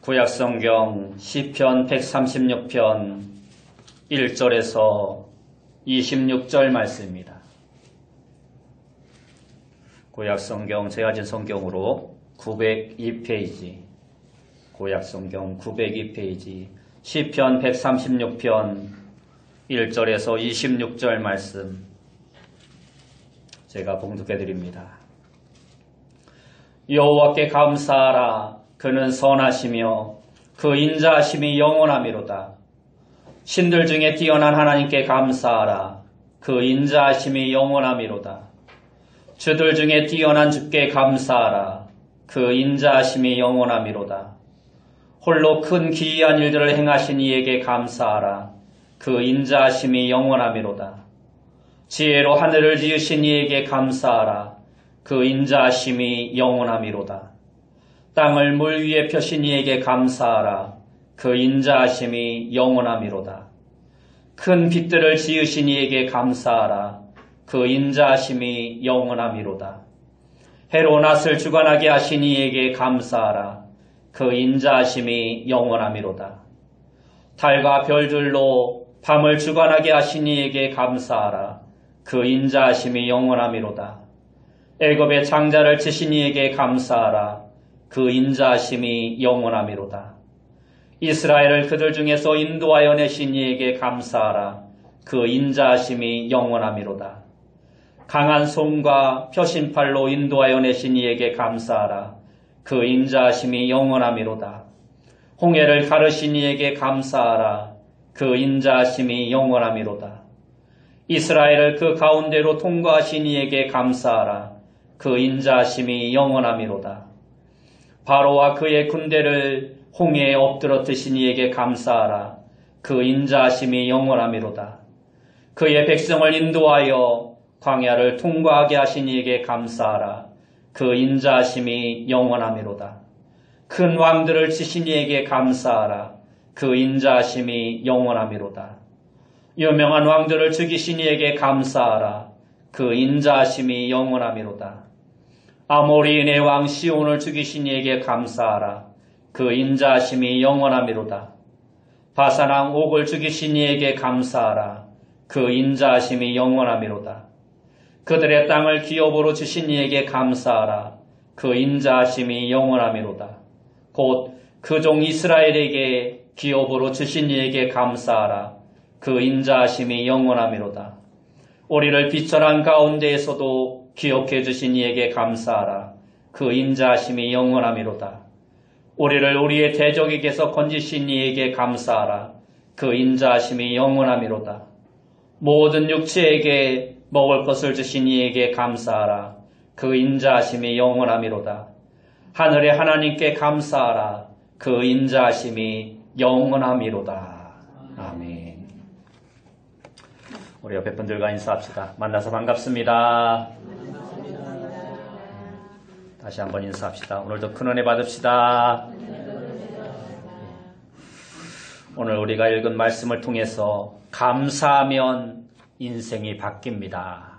구약성경 시편 136편 1절에서 26절 말씀입니다. 구약성경 제가 진 성경으로 902페이지, 구약성경 902페이지, 시편 136편 1절에서 26절 말씀 제가 봉독해 드립니다. 여호와께 감사하라. 그는 선하시며 그 인자하심이 영원하미로다. 신들 중에 뛰어난 하나님께 감사하라. 그 인자하심이 영원하미로다. 주들 중에 뛰어난 주께 감사하라. 그 인자하심이 영원하미로다. 홀로 큰 기이한 일들을 행하신 이에게 감사하라. 그 인자하심이 영원하미로다. 지혜로 하늘을 지으신 이에게 감사하라. 그 인자하심이 영원하미로다. 땅을 물 위에 펴신 이에게 감사하라. 그 인자하심이 영원하미로다. 큰 빛들을 지으신 이에게 감사하라. 그 인자하심이 영원하미로다. 해로 낫을 주관하게 하신 이에게 감사하라. 그 인자하심이 영원하미로다. 달과 별들로 밤을 주관하게 하신 이에게 감사하라. 그 인자하심이 영원하미로다. 애굽의 장자를 치신 이에게 감사하라. 그 인자하심이 영원하미로다. 이스라엘을 그들 중에서 인도하여 내신 이에게 감사하라. 그 인자하심이 영원하미로다. 강한 손과 펴신 팔로 인도하여 내신 이에게 감사하라. 그 인자하심이 영원하미로다. 홍해를 가르신 이에게 감사하라. 그 인자하심이 영원하미로다. 이스라엘을 그 가운데로 통과하신 이에게 감사하라. 그 인자하심이 영원하미로다. 바로와 그의 군대를 홍해에 엎드러뜨신 이에게 감사하라. 그 인자하심이 영원하미로다. 그의 백성을 인도하여 광야를 통과하게 하신 이에게 감사하라. 그 인자하심이 영원하미로다. 큰 왕들을 치신 이에게 감사하라. 그 인자하심이 영원하미로다. 유명한 왕들을 죽이신 이에게 감사하라. 그 인자하심이 영원하미로다. 아모리인의 왕 시온을 죽이신 이에게 감사하라. 그 인자하심이 영원하미로다. 바산 왕 옥을 죽이신 이에게 감사하라. 그 인자하심이 영원하미로다. 그들의 땅을 기업으로 주신 이에게 감사하라. 그 인자하심이 영원하미로다. 곧 그 종 이스라엘에게 기업으로 주신 이에게 감사하라. 그 인자하심이 영원하미로다. 우리를 비천한 가운데에서도 기억해 주신 이에게 감사하라. 그 인자하심이 영원하미로다. 우리를 우리의 대적에게서 건지신 이에게 감사하라. 그 인자하심이 영원하미로다. 모든 육체에게 먹을 것을 주신 이에게 감사하라. 그 인자하심이 영원하미로다. 하늘의 하나님께 감사하라. 그 인자하심이 영원하미로다. 아멘. 우리 옆에 분들과 인사합시다. 만나서 반갑습니다. 다시 한번 인사합시다. 오늘도 큰 은혜 받읍시다. 오늘 우리가 읽은 말씀을 통해서 감사하면 인생이 바뀝니다.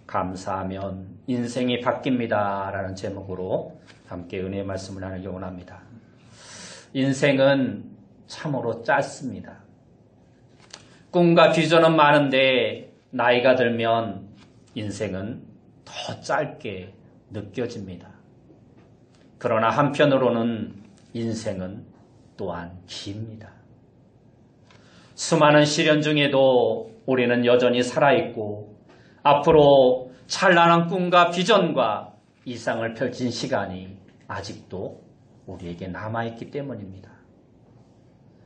감사하면 인생이 바뀝니다. 라는 제목으로 함께 은혜의 말씀을 나누기 원합니다. 인생은 참으로 짧습니다. 꿈과 비전은 많은데 나이가 들면 인생은 더 짧게 느껴집니다. 그러나 한편으로는 인생은 또한 깁니다. 수많은 시련 중에도 우리는 여전히 살아있고 앞으로 찬란한 꿈과 비전과 이상을 펼친 시간이 아직도 우리에게 남아있기 때문입니다.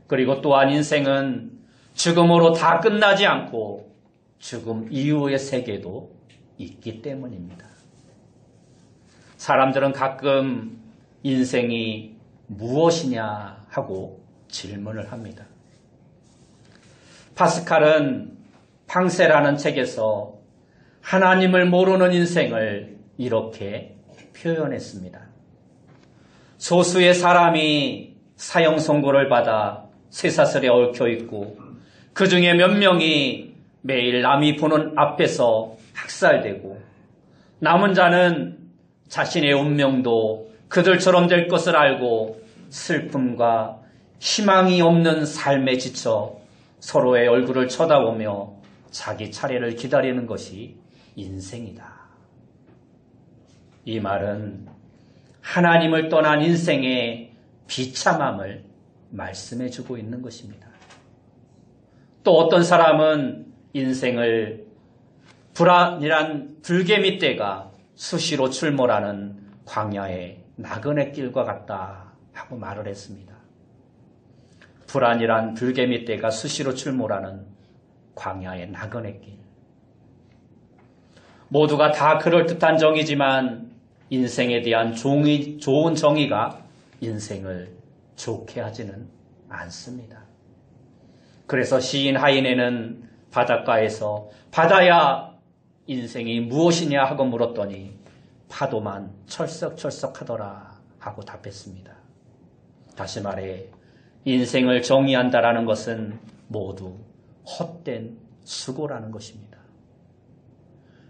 그리고 또한 인생은 죽음으로 다 끝나지 않고 죽음 이후의 세계도 있기 때문입니다. 사람들은 가끔 인생이 무엇이냐 하고 질문을 합니다. 파스칼은 팡세라는 책에서 하나님을 모르는 인생을 이렇게 표현했습니다. 소수의 사람이 사형 선고를 받아 쇠사슬에 얽혀 있고 그 중에 몇 명이 매일 남이 보는 앞에서 학살되고 남은 자는 자신의 운명도 그들처럼 될 것을 알고 슬픔과 희망이 없는 삶에 지쳐 서로의 얼굴을 쳐다보며 자기 차례를 기다리는 것이 인생이다. 이 말은 하나님을 떠난 인생의 비참함을 말씀해주고 있는 것입니다. 또 어떤 사람은 인생을 불안이란 불개미 떼가 수시로 출몰하는 광야의 나그네 길과 같다 하고 말을 했습니다. 불안이란 불개미 떼가 수시로 출몰하는 광야의 나그네 길. 모두가 다 그럴듯한 정의지만 인생에 대한 좋은 정의가 인생을 좋게 하지는 않습니다. 그래서 시인 하이네는 바닷가에서 바다야 인생이 무엇이냐 하고 물었더니 파도만 철썩철썩하더라 하고 답했습니다. 다시 말해 인생을 정의한다라는 것은 모두 헛된 수고라는 것입니다.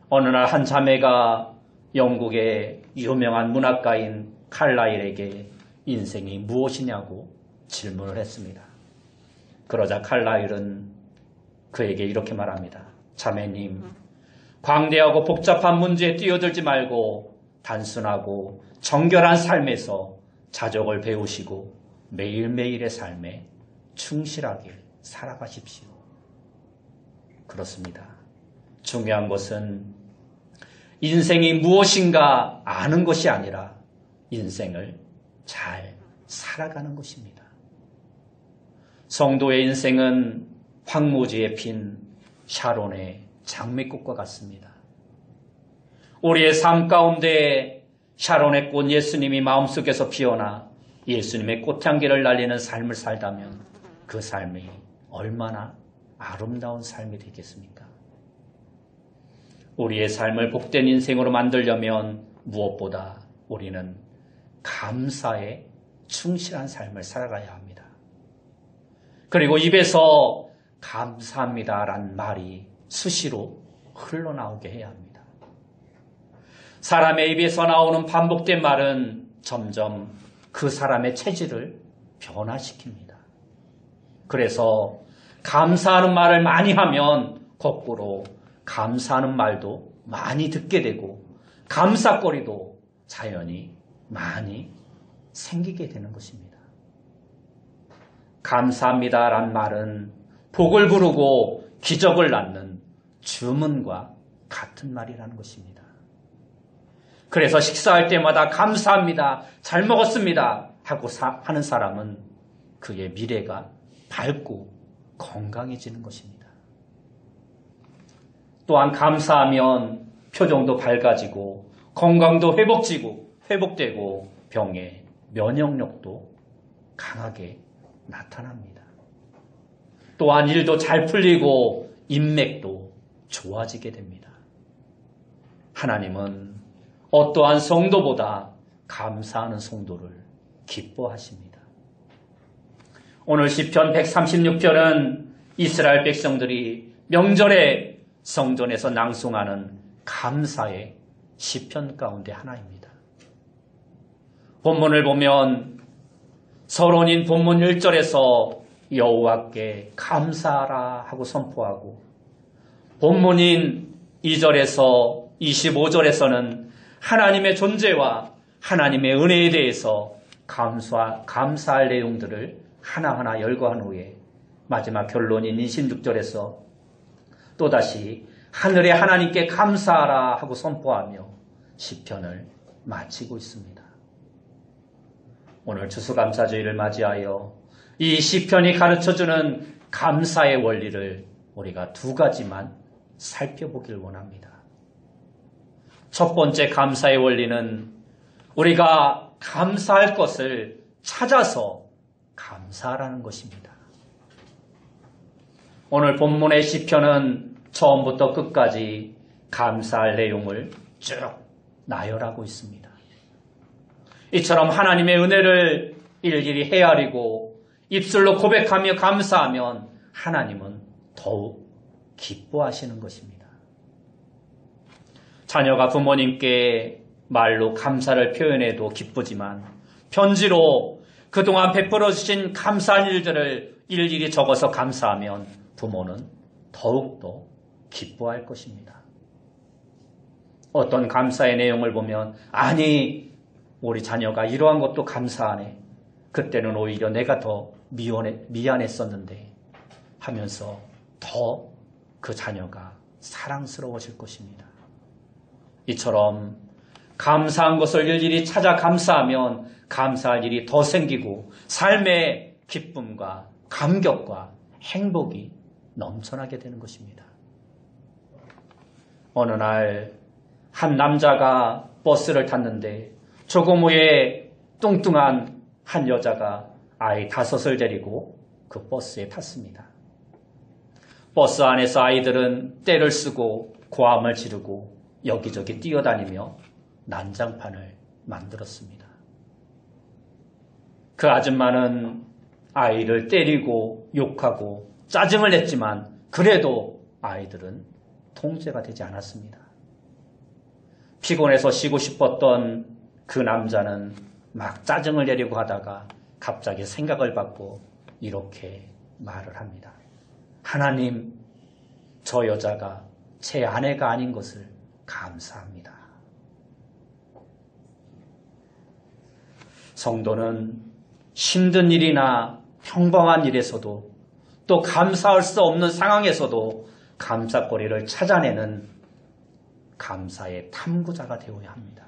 어느 날 한 자매가 영국의 유명한 문학가인 칼라일에게 인생이 무엇이냐고 질문을 했습니다. 그러자 칼라일은 그에게 이렇게 말합니다. 자매님, 광대하고 복잡한 문제에 뛰어들지 말고 단순하고 정결한 삶에서 자족을 배우시고 매일매일의 삶에 충실하게 살아가십시오. 그렇습니다. 중요한 것은 인생이 무엇인가 아는 것이 아니라 인생을 잘 살아가는 것입니다. 성도의 인생은 황무지에 핀 샤론의 장미꽃과 같습니다. 우리의 삶 가운데 샤론의 꽃 예수님이 마음속에서 피어나 예수님의 꽃향기를 날리는 삶을 살다면 그 삶이 얼마나 아름다운 삶이 되겠습니까? 우리의 삶을 복된 인생으로 만들려면 무엇보다 우리는 감사에 충실한 삶을 살아가야 합니다. 그리고 입에서 감사합니다란 말이 수시로 흘러나오게 해야 합니다. 사람의 입에서 나오는 반복된 말은 점점 그 사람의 체질을 변화시킵니다. 그래서 감사하는 말을 많이 하면 거꾸로 감사하는 말도 많이 듣게 되고 감사거리도 자연히 많이 생기게 되는 것입니다. 감사합니다란 말은 복을 부르고 기적을 낳는 주문과 같은 말이라는 것입니다. 그래서 식사할 때마다 감사합니다, 잘 먹었습니다 하고 하는 사람은 그의 미래가 밝고 건강해지는 것입니다. 또한 감사하면 표정도 밝아지고 건강도 회복되고 병의 면역력도 강하게 나타납니다. 또한 일도 잘 풀리고 인맥도 좋아지게 됩니다. 하나님은 어떠한 성도보다 감사하는 성도를 기뻐하십니다. 오늘 시편 136편은 이스라엘 백성들이 명절에 성전에서 낭송하는 감사의 시편 가운데 하나입니다. 본문을 보면 서론인 본문 1절에서 여호와께 감사하라 하고 선포하고 본문인 2절에서 25절에서는 하나님의 존재와 하나님의 은혜에 대해서 감사할 내용들을 하나하나 열거한 후에 마지막 결론인 26절에서 또다시 하늘의 하나님께 감사하라 하고 선포하며 시편을 마치고 있습니다. 오늘 추수감사주의를 맞이하여 이 시편이 가르쳐주는 감사의 원리를 우리가 두 가지만 살펴보길 원합니다. 첫 번째 감사의 원리는 우리가 감사할 것을 찾아서 감사하라는 것입니다. 오늘 본문의 시편은 처음부터 끝까지 감사할 내용을 쭉 나열하고 있습니다. 이처럼 하나님의 은혜를 일일이 헤아리고 입술로 고백하며 감사하면 하나님은 더욱 기뻐하시는 것입니다. 자녀가 부모님께 말로 감사를 표현해도 기쁘지만 편지로 그동안 베풀어 주신 감사한 일들을 일일이 적어서 감사하면 부모는 더욱더 기뻐할 것입니다. 어떤 감사의 내용을 보면 아니 우리 자녀가 이러한 것도 감사하네. 그때는 오히려 내가 더 미안했었는데 하면서 더 그 자녀가 사랑스러워질 것입니다. 이처럼 감사한 것을 일일이 찾아 감사하면 감사할 일이 더 생기고 삶의 기쁨과 감격과 행복이 넘쳐나게 되는 것입니다. 어느 날 한 남자가 버스를 탔는데 조금 후에 뚱뚱한 한 여자가 아이 5을 데리고 그 버스에 탔습니다. 버스 안에서 아이들은 떼를 쓰고 고함을 지르고 여기저기 뛰어다니며 난장판을 만들었습니다. 그 아줌마는 아이를 때리고 욕하고 짜증을 냈지만 그래도 아이들은 통제가 되지 않았습니다. 피곤해서 쉬고 싶었던 그 남자는 막 짜증을 내려고 하다가 갑자기 생각을 받고 이렇게 말을 합니다. 하나님, 저 여자가 제 아내가 아닌 것을 감사합니다. 성도는 힘든 일이나 평범한 일에서도 또 감사할 수 없는 상황에서도 감사거리를 찾아내는 감사의 탐구자가 되어야 합니다.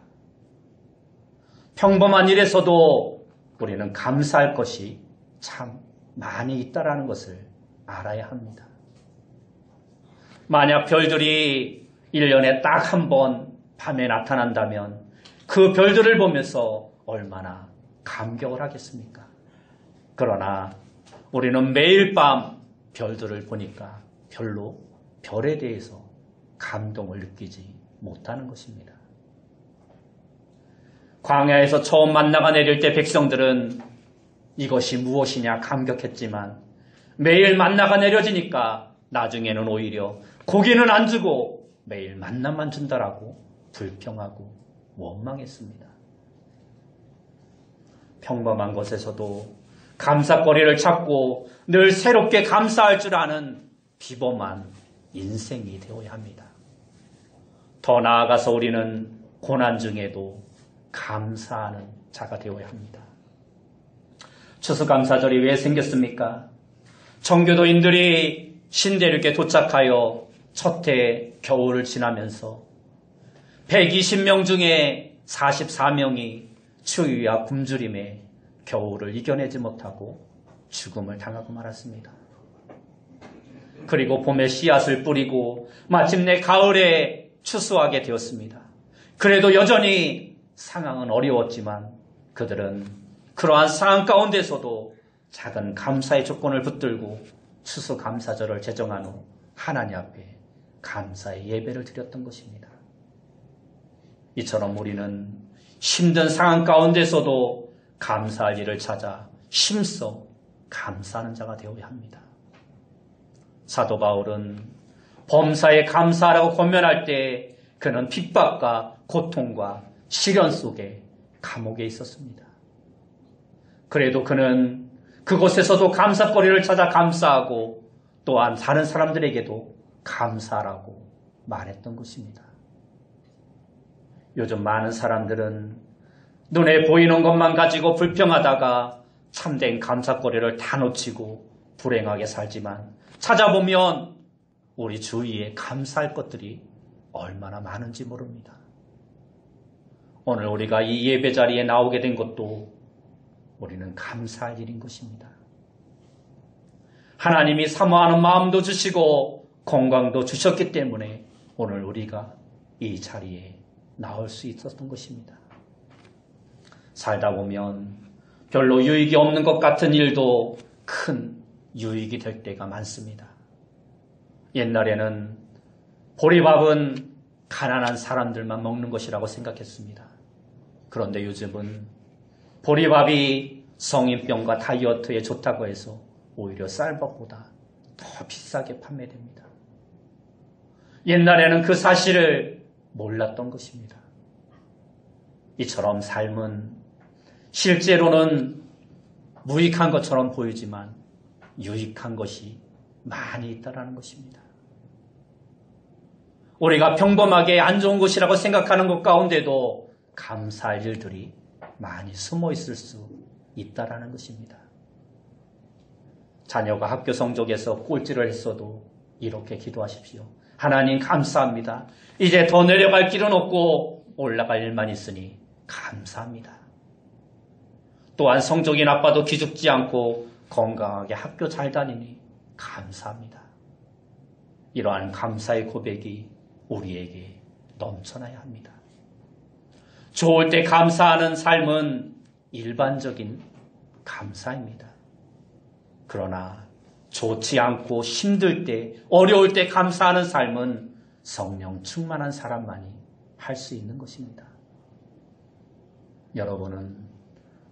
평범한 일에서도 우리는 감사할 것이 참 많이 있다라는 것을 알아야 합니다. 만약 별들이 1년에 딱 한 번 밤에 나타난다면 그 별들을 보면서 얼마나 감격을 하겠습니까? 그러나 우리는 매일 밤 별들을 보니까 별로 별에 대해서 감동을 느끼지 못하는 것입니다. 광야에서 처음 만나가 내릴 때 백성들은 이것이 무엇이냐 감격했지만 매일 만나가 내려지니까 나중에는 오히려 고기는 안 주고 매일 만나만 준다라고 불평하고 원망했습니다. 평범한 것에서도 감사거리를 찾고 늘 새롭게 감사할 줄 아는 비범한 인생이 되어야 합니다. 더 나아가서 우리는 고난 중에도 감사하는 자가 되어야 합니다. 추수감사절이 왜 생겼습니까? 청교도인들이 신대륙에 도착하여 첫 해 겨울을 지나면서 120명 중에 44명이 추위와 굶주림에 겨울을 이겨내지 못하고 죽음을 당하고 말았습니다. 그리고 봄에 씨앗을 뿌리고 마침내 가을에 추수하게 되었습니다. 그래도 여전히 상황은 어려웠지만 그들은 그러한 상황 가운데서도 작은 감사의 조건을 붙들고 추수감사절을 제정한 후 하나님 앞에 감사의 예배를 드렸던 것입니다. 이처럼 우리는 힘든 상황 가운데서도 감사할 일을 찾아 힘써 감사하는 자가 되어야 합니다. 사도 바울은 범사에 감사하라고 권면할 때 그는 핍박과 고통과 시련 속에 감옥에 있었습니다. 그래도 그는 그곳에서도 감사거리를 찾아 감사하고 또한 다른 사람들에게도 감사하라고 말했던 것입니다. 요즘 많은 사람들은 눈에 보이는 것만 가지고 불평하다가 참된 감사거리를 다 놓치고 불행하게 살지만 찾아보면 우리 주위에 감사할 것들이 얼마나 많은지 모릅니다. 오늘 우리가 이 예배 자리에 나오게 된 것도 우리는 감사할 일인 것입니다. 하나님이 사모하는 마음도 주시고 건강도 주셨기 때문에 오늘 우리가 이 자리에 나올 수 있었던 것입니다. 살다 보면 별로 유익이 없는 것 같은 일도 큰 유익이 될 때가 많습니다. 옛날에는 보리밥은 가난한 사람들만 먹는 것이라고 생각했습니다. 그런데 요즘은 보리밥이 성인병과 다이어트에 좋다고 해서 오히려 쌀밥보다 더 비싸게 판매됩니다. 옛날에는 그 사실을 몰랐던 것입니다. 이처럼 삶은 실제로는 무익한 것처럼 보이지만 유익한 것이 많이 있다는 것입니다. 우리가 평범하게 안 좋은 것이라고 생각하는 것 가운데도 감사할 일들이 많이 숨어 있을 수 있다는 것입니다. 자녀가 학교 성적에서 꼴찌를 했어도 이렇게 기도하십시오. 하나님 감사합니다. 이제 더 내려갈 길은 없고 올라갈 일만 있으니 감사합니다. 또한 성적이 나빠도 기죽지 않고 건강하게 학교 잘 다니니 감사합니다. 이러한 감사의 고백이 우리에게 넘쳐나야 합니다. 좋을 때 감사하는 삶은 일반적인 감사입니다. 그러나 좋지 않고 힘들 때, 어려울 때 감사하는 삶은 성령 충만한 사람만이 할 수 있는 것입니다. 여러분은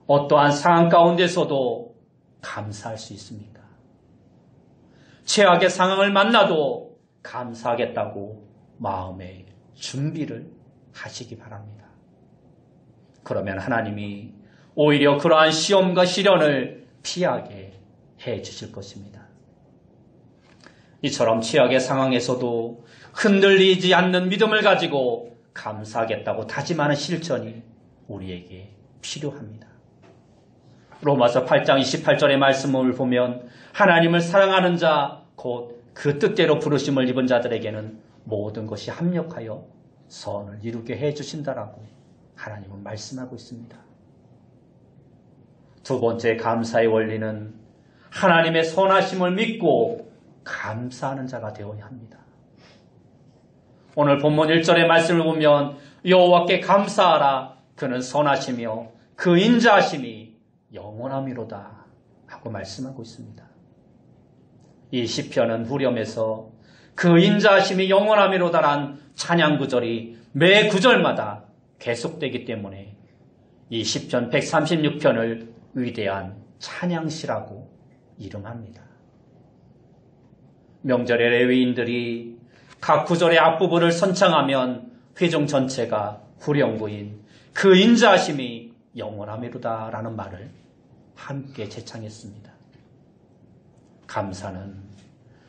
어떠한 상황 가운데서도 감사할 수 있습니까? 최악의 상황을 만나도 감사하겠다고 마음의 준비를 하시기 바랍니다. 그러면 하나님이 오히려 그러한 시험과 시련을 피하게 해 주실 것입니다. 이처럼 최악의 상황에서도 흔들리지 않는 믿음을 가지고 감사하겠다고 다짐하는 실천이 우리에게 필요합니다. 로마서 8장 28절의 말씀을 보면 하나님을 사랑하는 자, 곧 그 뜻대로 부르심을 입은 자들에게는 모든 것이 합력하여 선을 이루게 해주신다라고 하나님은 말씀하고 있습니다. 두 번째 감사의 원리는 하나님의 선하심을 믿고 감사하는 자가 되어야 합니다. 오늘 본문 1절의 말씀을 보면 여호와께 감사하라. 그는 선하시며 그 인자하심이 영원함이로다 하고 말씀하고 있습니다. 이 시편은 후렴에서 그 인자하심이 영원함이로다란 찬양 구절이 매 구절마다 계속되기 때문에 이 시편 136편을 위대한 찬양시라고 이름합니다. 명절에 레위인들이 각 구절의 앞부분을 선창하면 회중 전체가 후렴구인 그 인자하심이 영원함이로다라는 말을 함께 제창했습니다. 감사는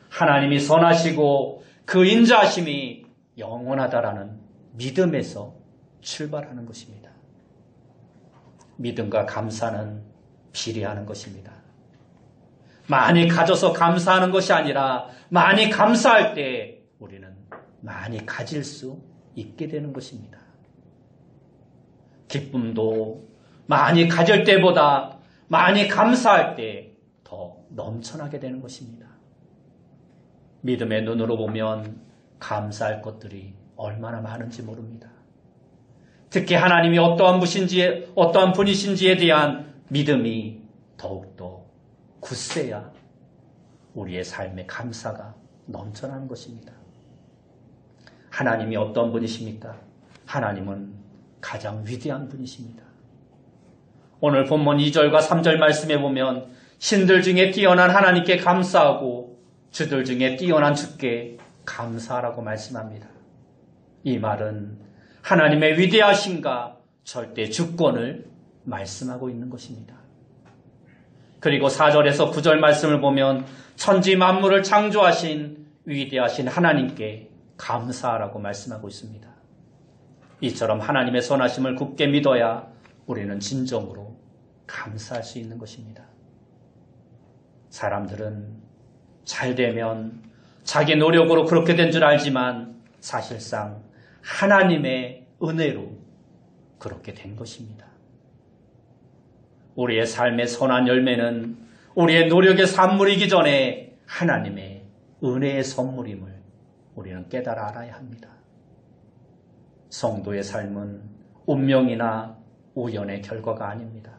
하나님이 선하시고 그 인자하심이 영원하다라는 믿음에서 출발하는 것입니다. 믿음과 감사는 비례하는 것입니다. 많이 가져서 감사하는 것이 아니라 많이 감사할 때 우리는 많이 가질 수 있게 되는 것입니다. 기쁨도 많이 가질 때보다 많이 감사할 때 더 넘쳐나게 되는 것입니다. 믿음의 눈으로 보면 감사할 것들이 얼마나 많은지 모릅니다. 특히 하나님이 어떠한 분이신지에 대한 믿음이 더욱더 굳세야 우리의 삶에 감사가 넘쳐나는 것입니다. 하나님이 어떤 분이십니까? 하나님은 가장 위대한 분이십니다. 오늘 본문 2절과 3절 말씀에 보면 신들 중에 뛰어난 하나님께 감사하고 주들 중에 뛰어난 주께 감사하라고 말씀합니다. 이 말은 하나님의 위대하심과 절대 주권을 말씀하고 있는 것입니다. 그리고 4절에서 9절 말씀을 보면 천지 만물을 창조하신 위대하신 하나님께 감사하라고 말씀하고 있습니다. 이처럼 하나님의 선하심을 굳게 믿어야 우리는 진정으로 감사할 수 있는 것입니다. 사람들은 잘 되면 자기 노력으로 그렇게 된 줄 알지만 사실상 하나님의 은혜로 그렇게 된 것입니다. 우리의 삶의 선한 열매는 우리의 노력의 산물이기 전에 하나님의 은혜의 선물임을 우리는 깨달아 알아야 합니다. 성도의 삶은 운명이나 우연의 결과가 아닙니다.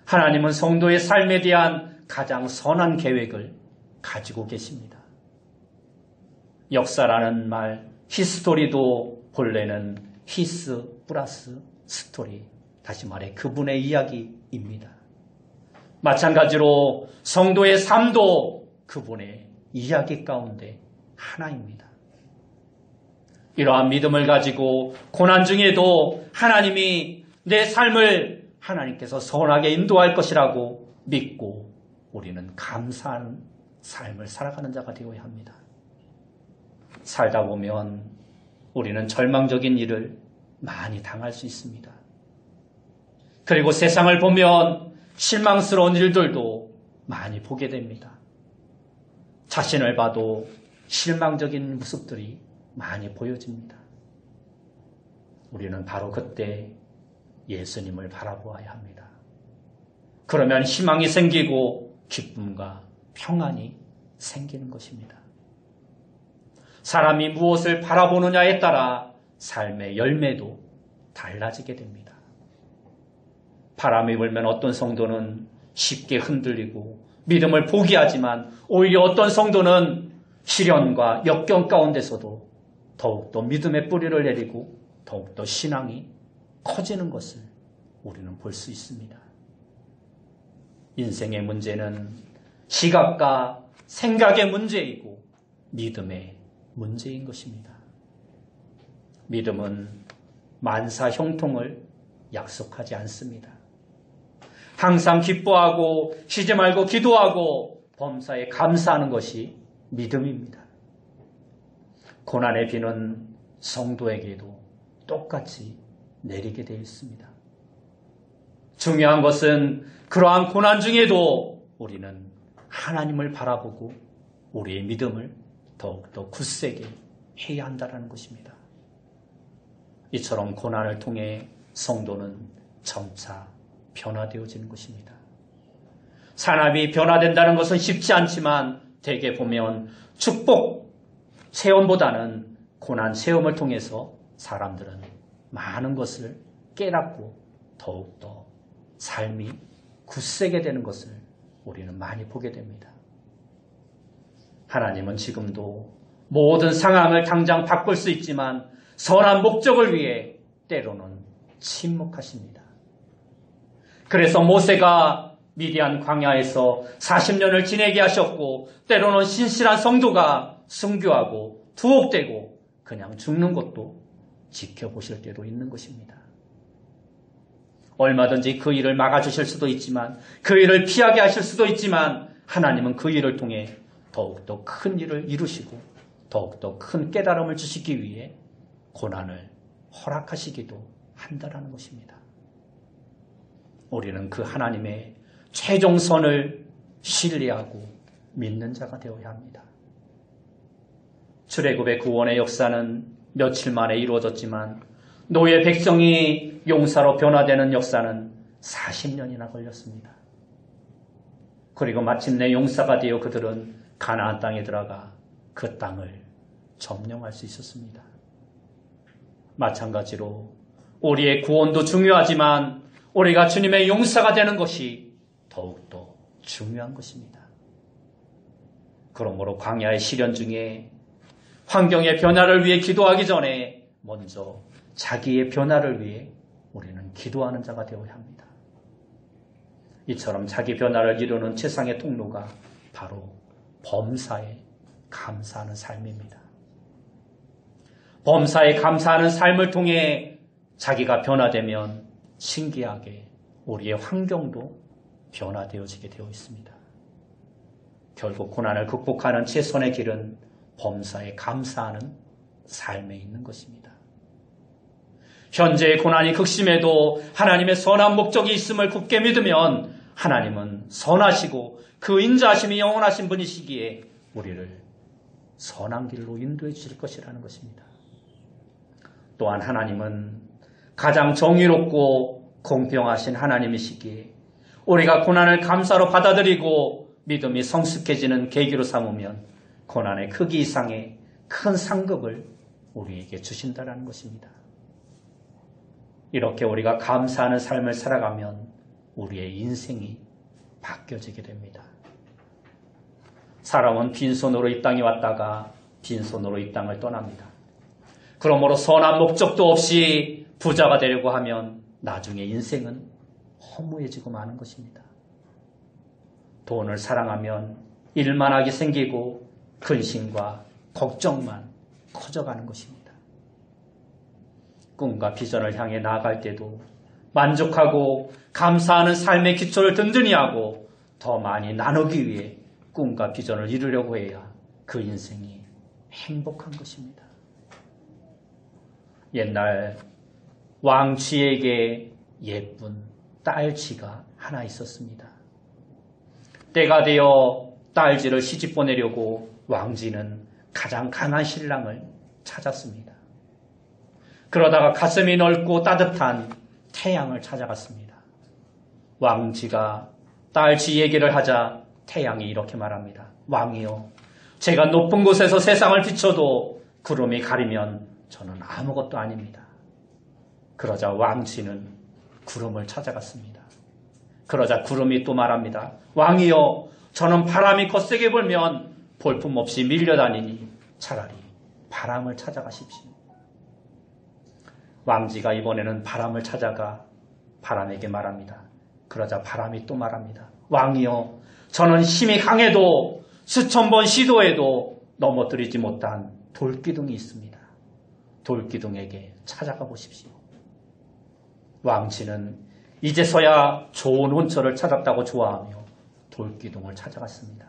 하나님은 성도의 삶에 대한 가장 선한 계획을 가지고 계십니다. 역사라는 말, 히스토리도 본래는 히스 플러스 스토리, 다시 말해 그분의 이야기입니다. 마찬가지로 성도의 삶도 그분의 이야기 가운데 하나입니다. 이러한 믿음을 가지고 고난 중에도 하나님이 내 삶을 하나님께서 선하게 인도할 것이라고 믿고 우리는 감사하는 삶을 살아가는 자가 되어야 합니다. 살다 보면 우리는 절망적인 일을 많이 당할 수 있습니다. 그리고 세상을 보면 실망스러운 일들도 많이 보게 됩니다. 자신을 봐도 실망적인 모습들이 많이 보여집니다. 우리는 바로 그때 예수님을 바라보아야 합니다. 그러면 희망이 생기고 기쁨과 평안이 생기는 것입니다. 사람이 무엇을 바라보느냐에 따라 삶의 열매도 달라지게 됩니다. 바람이 불면 어떤 성도는 쉽게 흔들리고 믿음을 포기하지만 오히려 어떤 성도는 시련과 역경 가운데서도 더욱더 믿음의 뿌리를 내리고 더욱더 신앙이 커지는 것을 우리는 볼 수 있습니다. 인생의 문제는 시각과 생각의 문제이고 믿음의 문제인 것입니다. 믿음은 만사 형통을 약속하지 않습니다. 항상 기뻐하고 쉬지 말고 기도하고 범사에 감사하는 것이 믿음입니다. 고난의 비는 성도에게도 똑같이 내리게 되어 있습니다. 중요한 것은 그러한 고난 중에도 우리는 하나님을 바라보고 우리의 믿음을 더욱더 굳세게 해야 한다는 것입니다. 이처럼 고난을 통해 성도는 점차 변화되어지는 것입니다. 사람이 변화된다는 것은 쉽지 않지만 대개 보면 축복 체험보다는 고난 체험을 통해서 사람들은 많은 것을 깨닫고 더욱더 삶이 굳세게 되는 것을 우리는 많이 보게 됩니다. 하나님은 지금도 모든 상황을 당장 바꿀 수 있지만 선한 목적을 위해 때로는 침묵하십니다. 그래서 모세가 미디안 광야에서 40년을 지내게 하셨고 때로는 신실한 성도가 순교하고 투옥되고 그냥 죽는 것도 지켜보실 때도 있는 것입니다. 얼마든지 그 일을 막아주실 수도 있지만 그 일을 피하게 하실 수도 있지만 하나님은 그 일을 통해 더욱더 큰 일을 이루시고 더욱더 큰 깨달음을 주시기 위해 고난을 허락하시기도 한다라는 것입니다. 우리는 그 하나님의 최종선을 신뢰하고 믿는 자가 되어야 합니다. 출애굽의 구원의 역사는 며칠 만에 이루어졌지만 노예 백성이 용사로 변화되는 역사는 40년이나 걸렸습니다. 그리고 마침내 용사가 되어 그들은 가나안 땅에 들어가 그 땅을 점령할 수 있었습니다. 마찬가지로 우리의 구원도 중요하지만 우리가 주님의 용사가 되는 것이 더욱더 중요한 것입니다. 그러므로 광야의 시련 중에 환경의 변화를 위해 기도하기 전에 먼저 자기의 변화를 위해 우리는 기도하는 자가 되어야 합니다. 이처럼 자기 변화를 이루는 최상의 통로가 바로 범사에 감사하는 삶입니다. 범사에 감사하는 삶을 통해 자기가 변화되면 신기하게 우리의 환경도 변화되어지게 되어 있습니다. 결국 고난을 극복하는 최선의 길은 범사에 감사하는 삶에 있는 것입니다. 현재의 고난이 극심해도 하나님의 선한 목적이 있음을 굳게 믿으면 하나님은 선하시고 그 인자하심이 영원하신 분이시기에 우리를 선한 길로 인도해 주실 것이라는 것입니다. 또한 하나님은 가장 정의롭고 공평하신 하나님이시기에 우리가 고난을 감사로 받아들이고 믿음이 성숙해지는 계기로 삼으면 고난의 크기 이상의 큰 상급을 우리에게 주신다는 것입니다. 이렇게 우리가 감사하는 삶을 살아가면 우리의 인생이 바뀌어지게 됩니다. 사람은 빈손으로 이 땅에 왔다가 빈손으로 이 땅을 떠납니다. 그러므로 선한 목적도 없이 부자가 되려고 하면 나중에 인생은 허무해지고 마는 것입니다. 돈을 사랑하면 일만 하게 생기고 근심과 걱정만 커져가는 것입니다. 꿈과 비전을 향해 나아갈 때도 만족하고 감사하는 삶의 기초를 든든히 하고 더 많이 나누기 위해 꿈과 비전을 이루려고 해야 그 인생이 행복한 것입니다. 옛날 왕쥐에게 예쁜 딸쥐가 하나 있었습니다. 때가 되어 딸쥐를 시집 보내려고 왕쥐는 가장 강한 신랑을 찾았습니다. 그러다가 가슴이 넓고 따뜻한 태양을 찾아갔습니다. 왕쥐가 딸쥐 얘기를 하자 태양이 이렇게 말합니다. 왕이여, 제가 높은 곳에서 세상을 비춰도 구름이 가리면 저는 아무것도 아닙니다. 그러자 왕쥐는 구름을 찾아갔습니다. 그러자 구름이 또 말합니다. 왕이여, 저는 바람이 거세게 불면 볼품없이 밀려다니니 차라리 바람을 찾아가십시오. 왕쥐가 이번에는 바람을 찾아가 바람에게 말합니다. 그러자 바람이 또 말합니다. 왕이여, 저는 힘이 강해도 수천 번 시도해도 넘어뜨리지 못한 돌기둥이 있습니다. 돌기둥에게 찾아가 보십시오. 왕쥐는 이제서야 좋은 혼처를 찾았다고 좋아하며 돌기둥을 찾아갔습니다.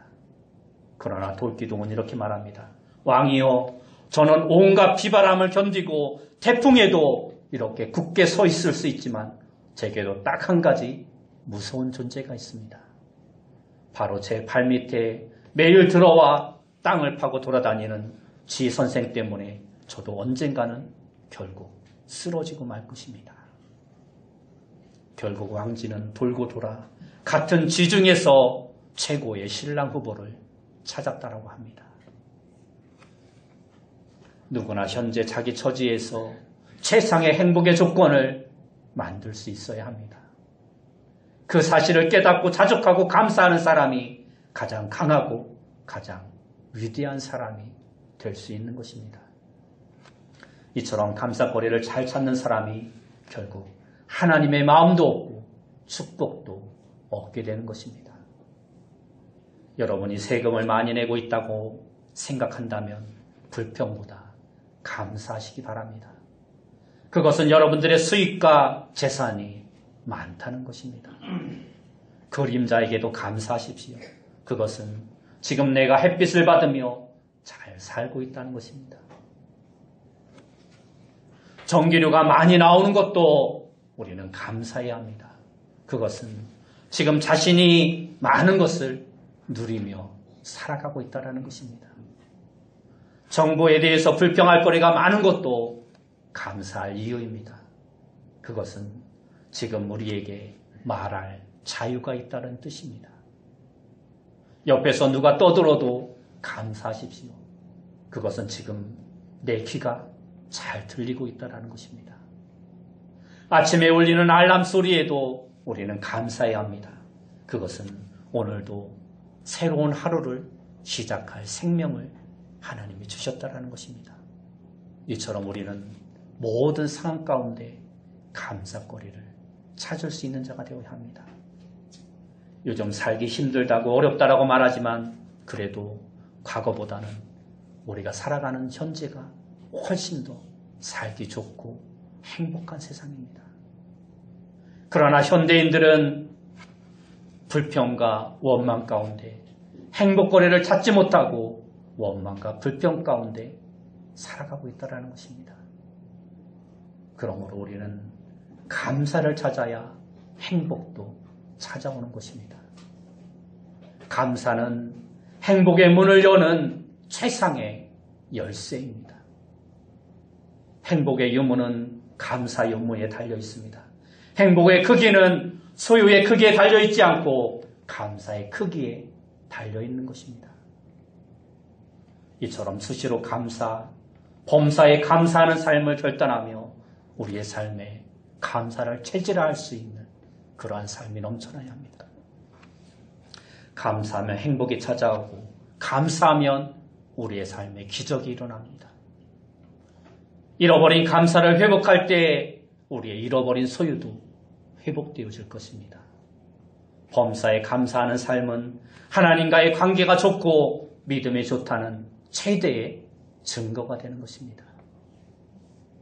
그러나 돌기둥은 이렇게 말합니다. 왕이여, 저는 온갖 비바람을 견디고 태풍에도 이렇게 굳게 서 있을 수 있지만 제게도 딱 한 가지 무서운 존재가 있습니다. 바로 제 발밑에 매일 들어와 땅을 파고 돌아다니는 쥐 선생 때문에 저도 언젠가는 결국 쓰러지고 말 것입니다. 결국 왕쥐는 돌고 돌아 같은 쥐 중에서 최고의 신랑 후보를 찾았다라고 합니다. 누구나 현재 자기 처지에서 최상의 행복의 조건을 만들 수 있어야 합니다. 그 사실을 깨닫고 자족하고 감사하는 사람이 가장 강하고 가장 위대한 사람이 될 수 있는 것입니다. 이처럼 감사거리를 잘 찾는 사람이 결국 하나님의 마음도 얻고 축복도 얻게 되는 것입니다. 여러분이 세금을 많이 내고 있다고 생각한다면 불평보다 감사하시기 바랍니다. 그것은 여러분들의 수익과 재산이 많다는 것입니다. 그림자에게도 감사하십시오. 그것은 지금 내가 햇빛을 받으며 잘 살고 있다는 것입니다. 전기료가 많이 나오는 것도 우리는 감사해야 합니다. 그것은 지금 자신이 많은 것을 누리며 살아가고 있다는 것입니다. 정부에 대해서 불평할 거리가 많은 것도 감사할 이유입니다. 그것은 지금 우리에게 말할 자유가 있다는 뜻입니다. 옆에서 누가 떠들어도 감사하십시오. 그것은 지금 내 귀가 잘 들리고 있다는 것입니다. 아침에 울리는 알람 소리에도 우리는 감사해야 합니다. 그것은 오늘도 새로운 하루를 시작할 생명을 하나님이 주셨다는 것입니다. 이처럼 우리는 모든 상황 가운데 감사거리를 찾을 수 있는 자가 되어야 합니다. 요즘 살기 힘들다고 어렵다라고 말하지만 그래도 과거보다는 우리가 살아가는 현재가 훨씬 더 살기 좋고 행복한 세상입니다. 그러나 현대인들은 불평과 원망 가운데 행복거리를 찾지 못하고 원망과 불평 가운데 살아가고 있다는 것입니다. 그러므로 우리는 감사를 찾아야 행복도 찾아오는 것입니다. 감사는 행복의 문을 여는 최상의 열쇠입니다. 행복의 유무는 감사 유무에 달려 있습니다. 행복의 크기는 소유의 크기에 달려 있지 않고 감사의 크기에 달려 있는 것입니다. 이처럼 수시로 감사, 범사에 감사하는 삶을 결단하며 우리의 삶에 감사를 체질화할 수 있는 그러한 삶이 넘쳐나야 합니다. 감사하면 행복이 찾아오고 감사하면 우리의 삶에 기적이 일어납니다. 잃어버린 감사를 회복할 때 우리의 잃어버린 소유도 회복되어질 것입니다. 범사에 감사하는 삶은 하나님과의 관계가 좋고 믿음이 좋다는 최대의 증거가 되는 것입니다.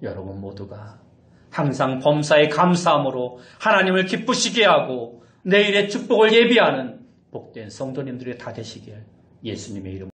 여러분 모두가 항상 범사에 감사함으로 하나님을 기쁘시게 하고 내일의 축복을 예비하는 복된 성도님들이 다 되시길 예수님의 이름으로